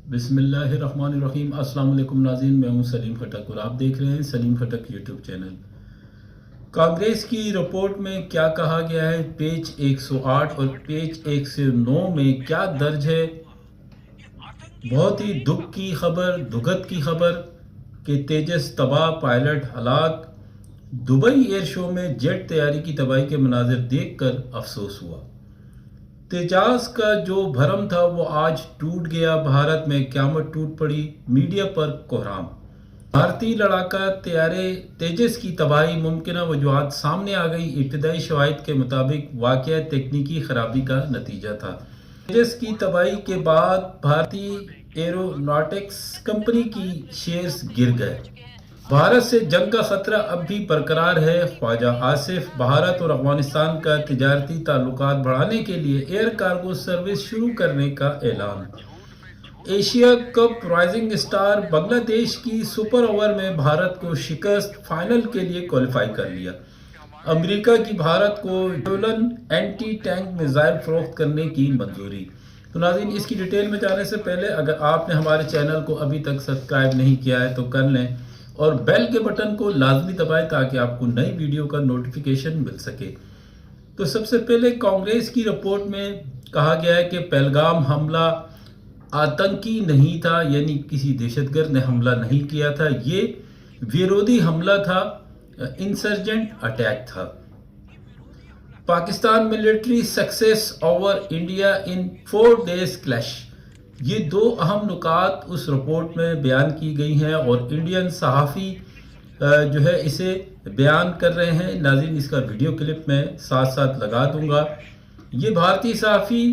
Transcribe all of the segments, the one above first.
بسم اللہ الرحمن الرحیم۔ السلام علیکم ناظرین، میں ہوں سلیم خٹک اور آپ دیکھ رہے ہیں سلیم خٹک یوٹیوب چینل۔ کانگریس کی رپورٹ میں کیا کہا گیا ہے، پیج 108 اور پیج 109 میں کیا درج ہے؟ بہت ہی دکھ کی خبر، دکھد کی خبر کہ تیجس تباہ، پائلٹ ہلاک۔ دبئی ایئر شو میں جیٹ طیارے کی تباہی کے مناظر دیکھ کر افسوس ہوا۔ تیجاس کا جو بھرم تھا وہ آج ٹوٹ گیا، بھارت میں قیامت ٹوٹ پڑی، میڈیا پر کوہرام۔ بھارتی لڑاکا طیارے تیجس کی تباہی ممکنہ وجوہات سامنے آ گئی۔ ابتدائی شواہد کے مطابق واقعہ تکنیکی خرابی کا نتیجہ تھا۔ تیجس کی تباہی کے بعد بھارتی ایروناٹکس کمپنی کی شیئرز گر گئے۔ بھارت سے جنگ کا خطرہ اب بھی برقرار ہے۔ خواجہ آصف، بھارت اور افغانستان کا تجارتی تعلقات بڑھانے کے لیے ایئر کارگو سروس شروع کرنے کا اعلان۔ ایشیا کپ رائزنگ اسٹار بنگلہ دیش کی سپر اوور میں بھارت کو شکست، فائنل کے لیے کوالیفائی کر لیا۔ امریکہ کی بھارت کو جولن اینٹی ٹینک میزائل فروخت کرنے کی منظوری۔ تو ناظرین، اس کی ڈیٹیل میں جانے سے پہلے اگر آپ نے ہمارے چینل کو ابھی تک سبسکرائب نہیں کیا ہے تو کر لیں اور بیل کے بٹن کو لازمی دبائیں تاکہ آپ کو نئی ویڈیو کا نوٹیفیکیشن مل سکے۔ تو سب سے پہلے کانگریس کی رپورٹ میں کہا گیا ہے کہ پہلگام حملہ آتنکی نہیں تھا، یعنی کسی دہشت گرد نے حملہ نہیں کیا تھا، یہ ویرودھی حملہ تھا، انسرجنٹ اٹیک تھا۔ Pakistan military success over India in 4 days clash. یہ دو اہم نکات اس رپورٹ میں بیان کی گئی ہیں اور انڈین صحافی جو ہے اسے بیان کر رہے ہیں۔ ناظرین، اس کا ویڈیو کلپ میں ساتھ ساتھ لگا دوں گا۔ یہ بھارتی صحافی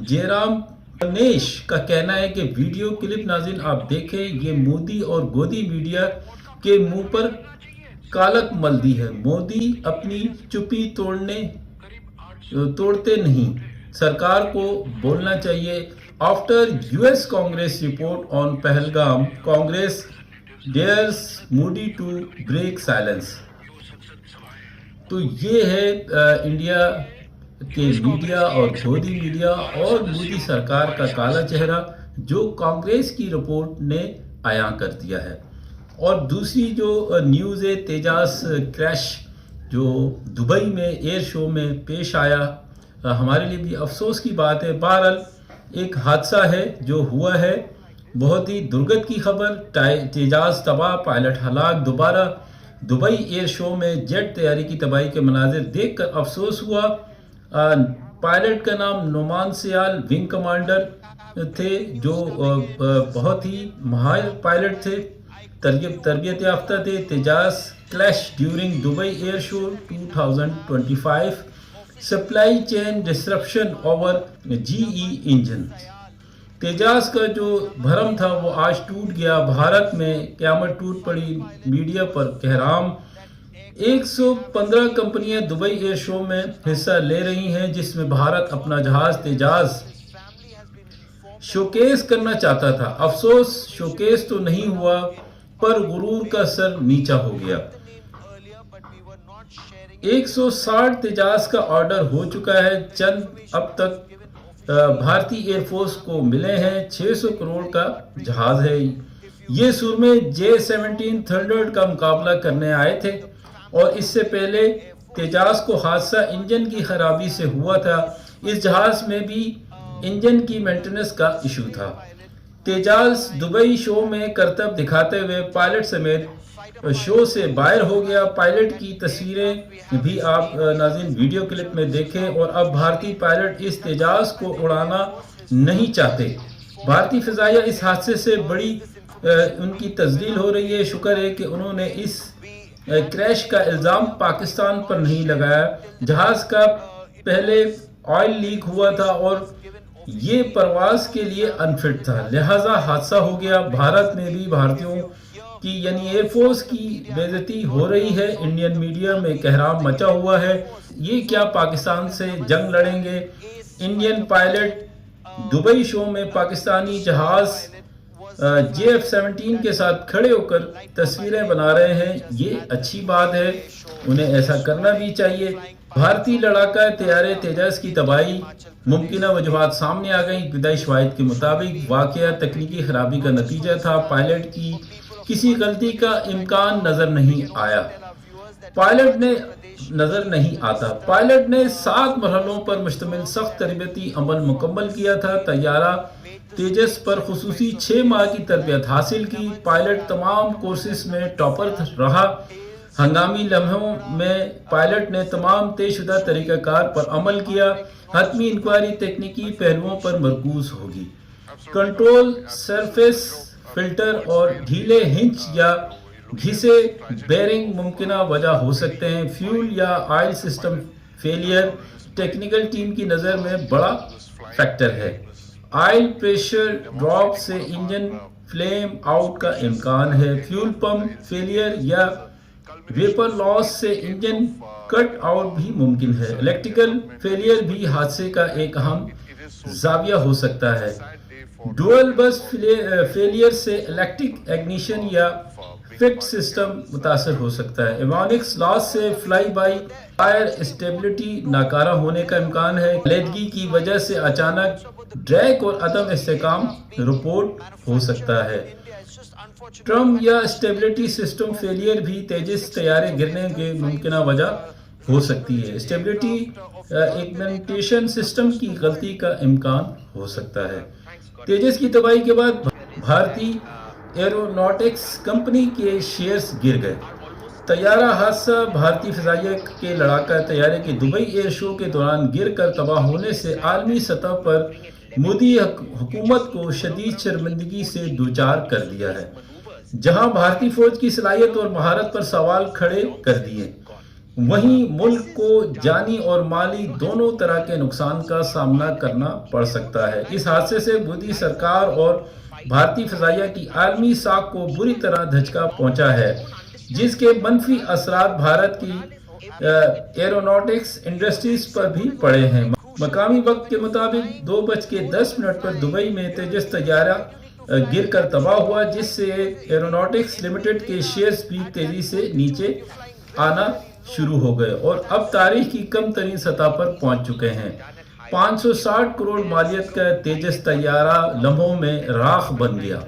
جےرام پرنیش کا کہنا ہے کہ ویڈیو کلپ ناظرین آپ دیکھیں، یہ مودی اور گودی میڈیا کے منہ پر کالک مل دی ہے۔ مودی اپنی چپی توڑتے نہیں، سرکار کو بولنا چاہیے۔ After US Congress report on Pahalgam, Congress dares Modi to break silence۔ تو یہ ہے انڈیا کے میڈیا اور گودی میڈیا اور مودی سرکار کا کالا چہرہ جو کانگریس کی رپورٹ نے عیاں کر دیا ہے۔ اور دوسری جو نیوز ہے، تیجاس کریش جو دبئی میں ایئر شو میں پیش آیا، ہمارے لیے بھی افسوس کی بات ہے۔ بہرحال ایک حادثہ ہے جو ہوا ہے، بہت ہی درگت کی خبر۔ تیجاس تباہ، پائلٹ ہلاک۔ دوبارہ دبئی ایئر شو میں جیٹ طیارے کی تباہی کے مناظر دیکھ کر افسوس ہوا۔ پائلٹ کا نام نعمان سیال ونگ کمانڈر تھے جو بہت ہی ماہر پائلٹ تھے، تربیت یافتہ تھے۔ Tejas clash during Dubai air show 2025، supply chain disruption over GE engine. Tejas کا جو بھرم تھا وہ آج ٹوٹ گیا، بھارت میں قیامت ٹوٹ پڑی، میڈیا پر کوہرام۔ 115 کمپنیاں دبئی ایئر شو میں حصہ لے رہی ہیں جس میں بھارت اپنا جہاز تیجاس شوکیس کرنا چاہتا تھا۔ افسوس شوکیس تو نہیں ہوا پر غرور کا سر نیچا ہو گیا۔ 160 تیجاس کا آرڈر ہو چکا ہے، چند اب تک بھارتی ایئر فورس کو ملے ہیں۔ 600 کروڑ کا جہاز ہے یہ۔ سرمے J-17 تھنڈربرڈ کا مقابلہ کرنے آئے تھے اور اس سے پہلے تیجاس کو حادثہ انجن کی خرابی سے ہوا تھا۔ اس جہاز میں بھی انجن کی مینٹیننس کا ایشو تھا۔ تیجاس دبئی شو میں کرتب دکھاتے ہوئے پائلٹ سمیت شو سے باہر ہو گیا۔ پائلٹ کی تصویریں بھی آپ ناظرین ویڈیو کلپ میں دیکھیں۔ اور اب بھارتی پائلٹ اس تیجاس کو اڑانا نہیں چاہتے۔ بھارتی فضائیہ اس حادثے سے بڑی ان کی تذلیل ہو رہی ہے۔ شکر ہے کہ انہوں نے اس کریش کا الزام پاکستان پر نہیں لگایا۔ جہاز کا پہلے آئل لیک ہوا تھا اور یہ پرواز کے لیے انفٹ تھا، لہٰذا حادثہ ہو گیا۔ بھارت میں بھی بھارتیوں کی یعنی ایئر فورس کی بے عزتی ہو رہی ہے، انڈین میڈیا میں کوہرام مچا ہوا ہے۔ یہ کیا پاکستان سے جنگ لڑیں گے؟ انڈین پائلٹ دبئی شو میں پاکستانی جہاز J-17 کے ساتھ کھڑے ہو کر تصویریں بنا رہے ہیں، یہ اچھی بات ہے، انہیں ایسا کرنا بھی چاہیے۔ بھارتی لڑاکا طیارے تیجس کی تباہی، ممکنہ وجوہات سامنے آ گئیں۔ ابتدائی شواہد کے مطابق واقعہ تکنیکی خرابی کا نتیجہ تھا، پائلٹ کی کسی غلطی کا امکان نظر نہیں آتا۔ پائلٹ نے 7 مرحلوں پر مشتمل سخت تربیتی عمل مکمل کیا تھا۔ طیارہ تیجس پر خصوصی 6 ماہ کی تربیت حاصل کی۔ پائلٹ تمام کورسز میں ٹاپر رہا۔ ہنگامی لمحوں میں پائلٹ نے تمام طے شدہ طریقہ کار پر عمل کیا۔ حتمی انکوائری تکنیکی پہلوؤں پر مرکوز ہوگی۔ کنٹرول سرفیس فلٹر اور ڈھیلے ہنچ یا گھسے بیرنگ ممکنہ وجہ ہو سکتے ہیں۔ فیول یا oil system failure technical team کی نظر میں بڑا فیکٹر ہے۔ آئل پریشر ڈراپ سے انجن فلیم آؤٹ کا امکان ہے۔ فیول پمپ فیلئر یا ویپر لاس سے انجن کٹ آؤٹ بھی ممکن ہے۔ الیکٹریکل فیلئر بھی حادثے کا ایک اہم زاویہ ہو سکتا ہے۔ ڈوئل بس فیلئر سے الیکٹرک اگنیشن یا فٹ سسٹم متاثر ہو سکتا ہے۔ ایوانکس لاس سے فلائی بائی فائر اسٹیبلٹی ناکارہ ہونے کا امکان ہے۔ کلیدگی کی وجہ سے اچانک ڈریگ اور عدم استحکام رپورٹ ہو سکتا ہے۔ ٹرم یا اسٹیبلٹی سسٹم فیلئر بھی تیجس طیارے گرنے کے ممکنہ وجہ ہو سکتی ہے۔ اسٹیبلٹی ایگمنٹیشن سسٹم کی غلطی کا امکان ہو سکتا ہے۔ تیجس کی تباہی کے بعد بھارتی ایروناٹکس کمپنی کے شیئرز گر گئے۔ طیارہ حادثہ بھارتی فضائیہ کے لڑاکا طیارے کے دبئی ایئر شو کے دوران گر کر تباہ ہونے سے عالمی سطح پر مودی حکومت کو شدید شرمندگی سے دوچار کر دیا ہے، جہاں بھارتی فوج کی صلاحیت اور مہارت پر سوال کھڑے کر دیے، وہیں ملک کو جانی اور مالی دونوں طرح کے نقصان کا سامنا کرنا پڑ سکتا ہے۔ اس حادثے سے مودی سرکار اور بھارتی فضائیہ کی عالمی ساکھ کو بری طرح دھچکا پہنچا ہے، جس کے منفی اثرات بھارت کی ایروناٹکس انڈسٹریز پر بھی پڑے ہیں۔ مقامی وقت کے مطابق 2:10 پر دبئی میں تیجس طیارہ گر کر تباہ ہوا، جس سے ایروناٹکس لمیٹڈ کے شیئرز بھی تیزی سے نیچے آنا شروع ہو گئے اور اب تاریخ کی کم ترین سطح پر پہنچ چکے ہیں۔ 560 کروڑ مالیت کا تیجس طیارہ لمحوں میں راکھ بن گیا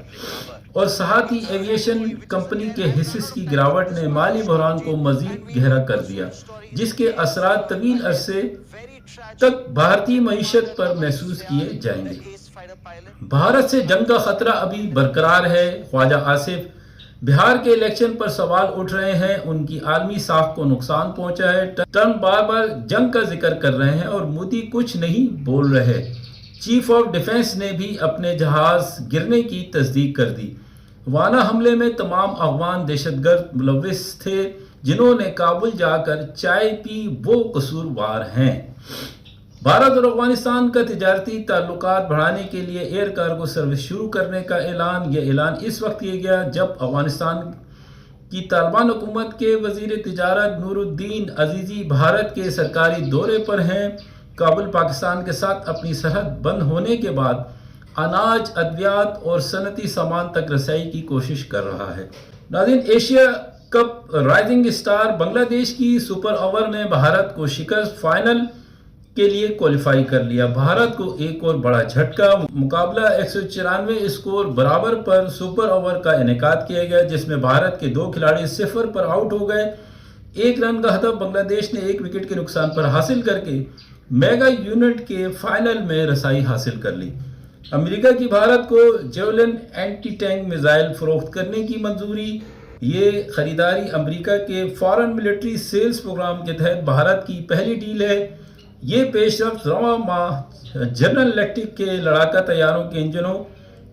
اور سہاتی ایویشن کمپنی کے حصص کی گراوٹ نے مالی بحران کو مزید گہرا کر دیا، جس کے اثرات طویل عرصے تک بھارتی معیشت پر محسوس کیے جائیں گے۔ بھارت سے جنگ کا خطرہ ابھی برقرار ہے۔ خواجہ آصف بہار کے الیکشن پر سوال اٹھ رہے ہیں، ان کی عالمی ساکھ کو نقصان پہنچا ہے۔ ٹرمپ بار بار جنگ کا ذکر کر رہے ہیں اور مودی کچھ نہیں بول رہے۔ چیف آف ڈیفنس نے بھی اپنے جہاز گرنے کی تصدیق کر دی۔ وانا حملے میں تمام افغان دہشت گرد ملوث تھے، جنہوں نے کابل جا کر چائے پی وہ قصوروار ہیں۔ بھارت اور افغانستان کا تجارتی تعلقات بڑھانے کے لیے ایئر کارگو سروس شروع کرنے کا اعلان۔ یہ اعلان اس وقت کیا گیا جب افغانستان کی طالبان حکومت کے وزیر تجارت نور الدین عزیزی بھارت کے سرکاری دورے پر ہیں۔ کابل پاکستان کے ساتھ اپنی سرحد بند ہونے کے بعد اناج، ادویات اور صنعتی سامان تک رسائی کی کوشش کر رہا ہے۔ ناظرین، ایشیا کپ رائزنگ سٹار بنگلہ دیش کی سپر اوور نے بھارت کو شکست، فائنل کے لیے کوالیفائی کر لیا۔ بھارت کو ایک اور بڑا جھٹکا، مقابلہ 194 اسکور برابر پر سپر اوور کا انعقاد کیا گیا، جس میں بھارت کے 2 کھلاڑی 0 پر آؤٹ ہو گئے۔ 1 رن کا ہدف بنگلہ دیش نے 1 وکٹ کے نقصان پر حاصل کر کے میگا یونٹ کے فائنل میں رسائی حاصل کر لی۔ امریکہ کی بھارت کو جیولن اینٹی ٹینک میزائل فروخت کرنے کی منظوری۔ یہ خریداری امریکہ کے فارن ملٹری سیلز پروگرام کے تحت بھارت کی پہلی ڈیل ہے۔ یہ پیش رفت رواں ماہ جنرل الیکٹرک کے لڑاکا طیاروں کے انجنوں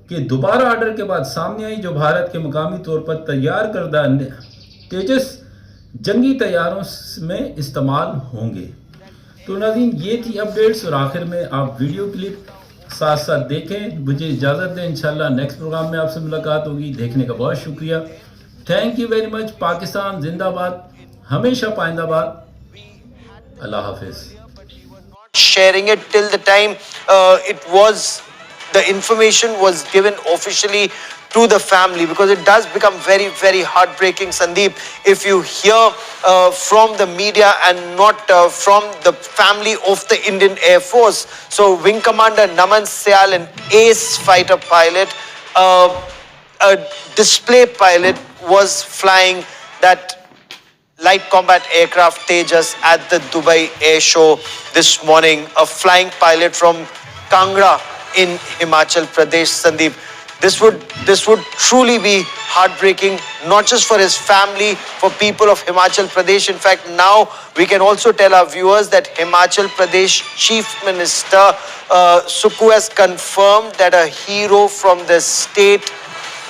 کے دوبارہ آرڈر کے بعد سامنے آئی، جو بھارت کے مقامی طور پر تیار کردہ تیجس جنگی طیاروں میں استعمال ہوں گے۔ تو ناظرین، یہ تھی اپڈیٹس اور آخر میں آپ ویڈیو کلپ ساتھ ساتھ دیکھیں۔ مجھے اجازت دیں، انشاءاللہ نیکسٹ پروگرام میں آپ سے ملاقات ہوگی۔ دیکھنے کا بہت شکریہ۔ Thank you very much. Pakistan زندہ باد، ہمیشہ پائندہ باد۔ اللہ حافظ۔ Sharing it till the time it was the information was given officially to the family, because it does become very, very heartbreaking, Sandeep, if you hear from the media and not from the family of the Indian Air Force. So Wing Commander Naman Syal, an ace fighter pilot, a display pilot, was flying that light combat aircraft Tejas at the Dubai Air Show this morning. A flying pilot from Kangra in Himachal Pradesh, Sandeep. This would truly be heartbreaking, not just for his family, for people of Himachal Pradesh. In fact, now we can also tell our viewers that Himachal Pradesh Chief Minister Sukhu has confirmed that a hero from the state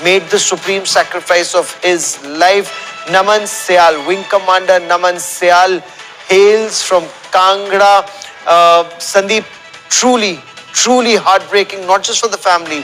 made the supreme sacrifice of his life. Naman Syal, Wing Commander Naman Syal, hails from Kangra. Sandeep, truly heartbreaking, not just for the family,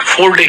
4-day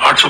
800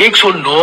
109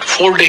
4-day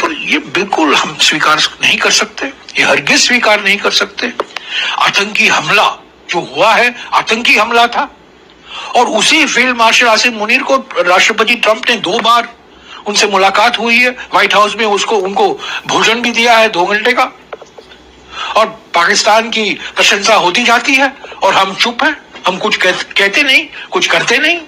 تو یہ بالکل ہم سویکار نہیں کر سکتے, یہ ہرگز سویکار نہیں کر سکتے. آتنکی حملہ جو ہوا ہے آتنکی حملہ تھا, اور اسی فیلڈ مارشل عاصم منیر کو راشٹرپتی ٹرمپ نے 2 بار ان سے ملاقات ہوئی ہے وائٹ ہاؤس میں, ان کو بھوجن بھی دیا ہے 2 گھنٹے کا, اور پاکستان کی پرشنسا ہوتی جاتی ہے اور ہم چپ ہیں, ہم کچھ کہتے نہیں, کچھ کرتے نہیں.